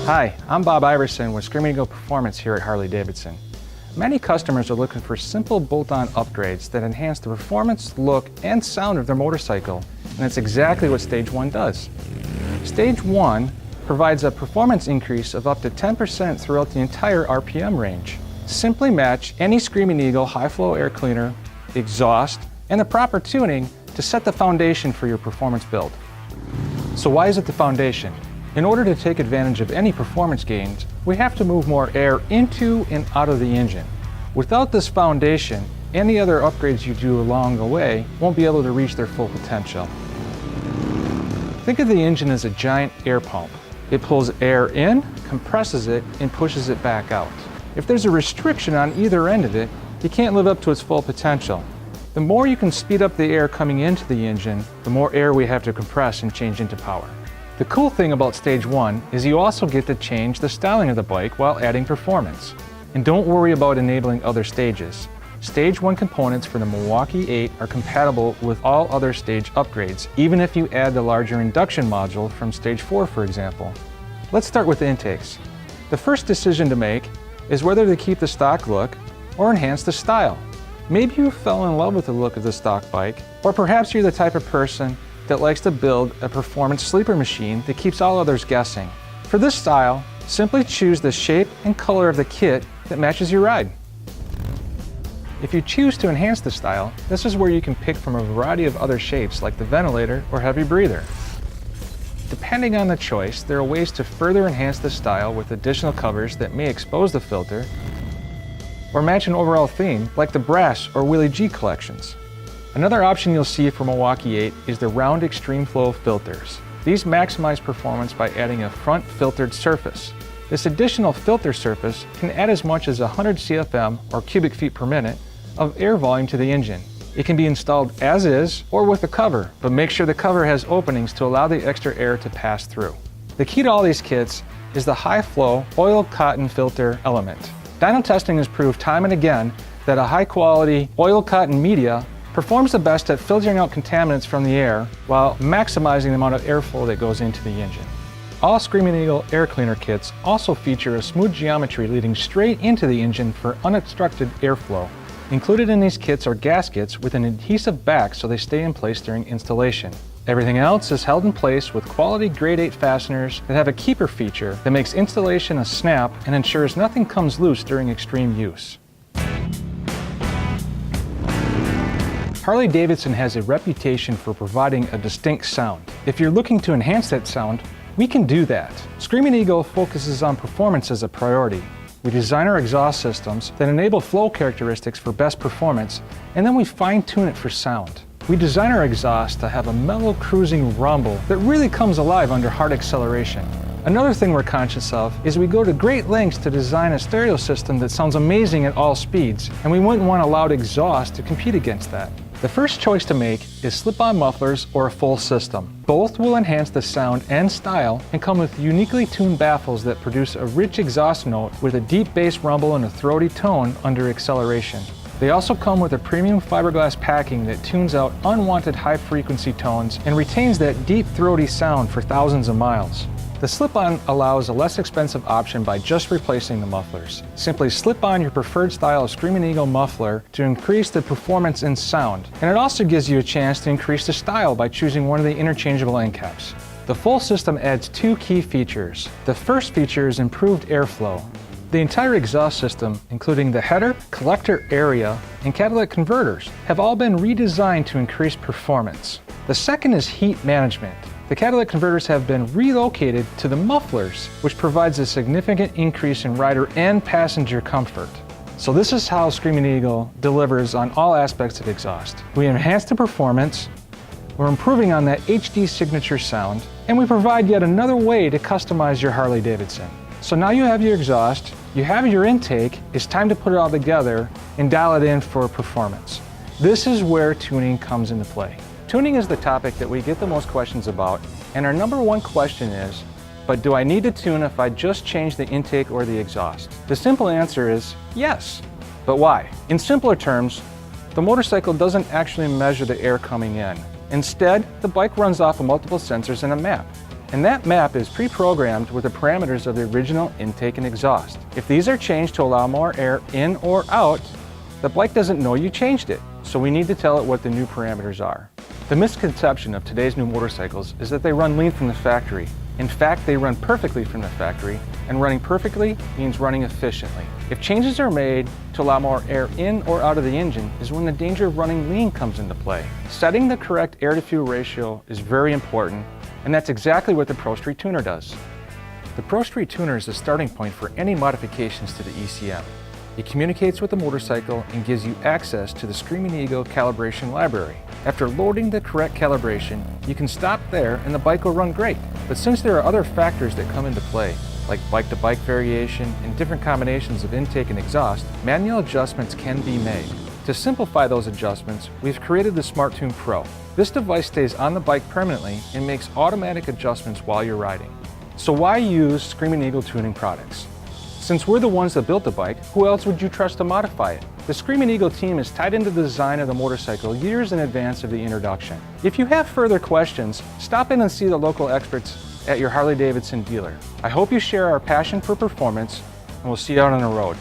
Hi, I'm Bob Iverson with Screamin Eagle Performance here at Harley-Davidson. Many customers are looking for simple bolt-on upgrades that enhance the performance, look, and sound of their motorcycle, and that's exactly what Stage 1 does. Stage 1 provides a performance increase of up to 10% throughout the entire RPM range. Simply match any Screamin Eagle high-flow air cleaner, exhaust, and the proper tuning to set the foundation for your performance build. So why is it the foundation? In order to take advantage of any performance gains, we have to move more air into and out of the engine. Without this foundation, any other upgrades you do along the way won't be able to reach their full potential. Think of the engine as a giant air pump. It pulls air in, compresses it, and pushes it back out. If there's a restriction on either end of it, you can't live up to its full potential. The more you can speed up the air coming into the engine, the more air we have to compress and change into power. The cool thing about Stage 1 is you also get to change the styling of the bike while adding performance. And don't worry about enabling other stages. Stage 1 components for the Milwaukee-EIGHT are compatible with all other stage upgrades, even if you add the larger induction module from Stage 4, for example. Let's start with the intakes. The first decision to make is whether to keep the stock look or enhance the style. Maybe you fell in love with the look of the stock bike, or perhaps you're the type of person that likes to build a performance sleeper machine that keeps all others guessing. For this style, simply choose the shape and color of the kit that matches your ride. If you choose to enhance the style, this is where you can pick from a variety of other shapes like the ventilator or heavy breather. Depending on the choice, there are ways to further enhance the style with additional covers that may expose the filter or match an overall theme like the brass or Willie G collections. Another option you'll see for Milwaukee-EIGHT is the round extreme flow filters. These maximize performance by adding a front filtered surface. This additional filter surface can add as much as 100 CFM or cubic feet per minute of air volume to the engine. It can be installed as is or with a cover, but make sure the cover has openings to allow the extra air to pass through. The key to all these kits is the high flow oil cotton filter element. Dyno testing has proved time and again that a high quality oil cotton media performs the best at filtering out contaminants from the air while maximizing the amount of airflow that goes into the engine. All Screamin Eagle air cleaner kits also feature a smooth geometry leading straight into the engine for unobstructed airflow. Included in these kits are gaskets with an adhesive back so they stay in place during installation. Everything else is held in place with quality grade 8 fasteners that have a keeper feature that makes installation a snap and ensures nothing comes loose during extreme use. Harley-Davidson has a reputation for providing a distinct sound. If you're looking to enhance that sound, we can do that. Screamin Eagle focuses on performance as a priority. We design our exhaust systems that enable flow characteristics for best performance, and then we fine-tune it for sound. We design our exhaust to have a mellow cruising rumble that really comes alive under hard acceleration. Another thing we're conscious of is we go to great lengths to design a stereo system that sounds amazing at all speeds, and we wouldn't want a loud exhaust to compete against that. The first choice to make is slip-on mufflers or a full system. Both will enhance the sound and style and come with uniquely tuned baffles that produce a rich exhaust note with a deep bass rumble and a throaty tone under acceleration. They also come with a premium fiberglass packing that tunes out unwanted high-frequency tones and retains that deep throaty sound for thousands of miles. The slip-on allows a less expensive option by just replacing the mufflers. Simply slip on your preferred style of Screamin Eagle muffler to increase the performance and sound, and it also gives you a chance to increase the style by choosing one of the interchangeable end caps. The full system adds two key features. The first feature is improved airflow. The entire exhaust system, including the header, collector area, and catalytic converters, have all been redesigned to increase performance. The second is heat management. The catalytic converters have been relocated to the mufflers, which provides a significant increase in rider and passenger comfort. So this is how Screamin Eagle delivers on all aspects of exhaust. We enhance the performance, we're improving on that HD signature sound, and we provide yet another way to customize your Harley-Davidson. So now you have your exhaust, you have your intake, it's time to put it all together and dial it in for performance. This is where tuning comes into play. Tuning is the topic that we get the most questions about, and our number one question is, but do I need to tune if I just change the intake or the exhaust? The simple answer is yes. But why? In simpler terms, the motorcycle doesn't actually measure the air coming in. Instead, the bike runs off of multiple sensors and a map. And that map is pre-programmed with the parameters of the original intake and exhaust. If these are changed to allow more air in or out, the bike doesn't know you changed it, so we need to tell it what the new parameters are. The misconception of today's new motorcycles is that they run lean from the factory. In fact, they run perfectly from the factory, and running perfectly means running efficiently. If changes are made to allow more air in or out of the engine is when the danger of running lean comes into play. Setting the correct air-to-fuel ratio is very important, and that's exactly what the Pro Street Tuner does. The Pro Street Tuner is the starting point for any modifications to the ECM. It communicates with the motorcycle and gives you access to the Screamin Eagle calibration library. After loading the correct calibration, you can stop there and the bike will run great. But since there are other factors that come into play, like bike-to-bike variation and different combinations of intake and exhaust, manual adjustments can be made. To simplify those adjustments, we've created the SmartTune Pro. This device stays on the bike permanently and makes automatic adjustments while you're riding. So why use Screamin Eagle tuning products? Since we're the ones that built the bike, who else would you trust to modify it? The Screamin Eagle team is tied into the design of the motorcycle years in advance of the introduction. If you have further questions, stop in and see the local experts at your Harley-Davidson dealer. I hope you share our passion for performance, and we'll see you out on the road.